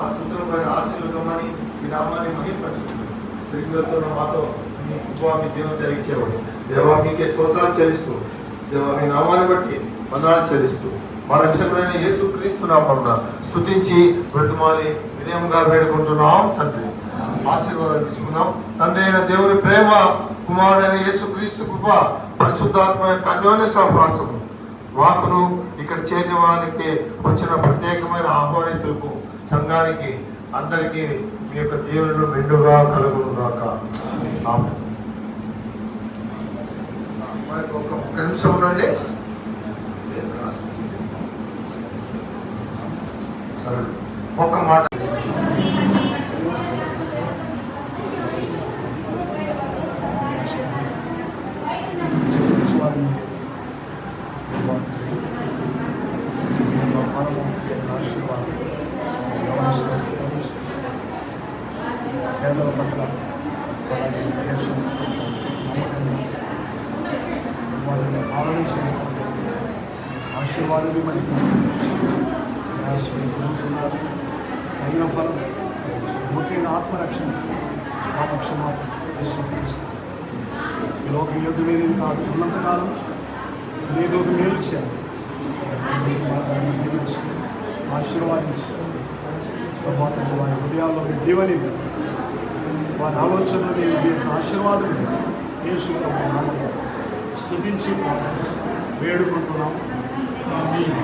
ఆ స్థుతుల పైన ఆశీర్వదమని మీ నామాన్ని మహిమపరచుకుంటున్నాం. తిరిగి వెళ్తున్న మాతో మీ కృప మీ దేవుని జరిగించేవాడు దేవా మీకే స్తోత్రాలు చెల్లిస్తూ దేవా మీ నామాన్ని బట్టి వందనాలు చెల్లిస్తూ మా రక్షకుడైన యేసు క్రీస్తు నామమున స్తుతించి బ్రతిమాలి వినయంగా వేడుకుంటున్నాం తండ్రి. ఆశీర్వాదం తీసుకున్నాం. తండ్రి అయిన దేవుని ప్రేమ, కుమారుడైన యేసు క్రీస్తు కృప, పరిశుద్ధాత్మ యొక్క అన్యోన్య సహవాసము వాకును ఇక్కడ చేరిన వారికి వచ్చిన ప్రత్యేకమైన ఆహ్వానితులకు సంఘానికి అందరికీ మీ యొక్క దేవుళ్ళు మెండుగా కలుగును గాక. మనకు ఒక్క నిమిషం ఉండండి. సరే ఒక్క మాట పేదల పట్ల వాళ్ళని ఆలోచించిన ఆశీర్వాదాలు మనకి పొందుతున్నారు. తగిన ఫలం ముఖ్యంగా ఆత్మరక్షణ ఈ లోక యుద్ధ మీద కాదు, ఉన్నంతకాలం నేను ఒక మేలు చేయాలి, ఆశీర్వాదించి వారి హృదయాల్లో దీవెని, వారి ఆలోచనలు ఆశీర్వాదం యేసు నామములో స్తుతించి వేడుకుంటున్నాం. ఆమేన్.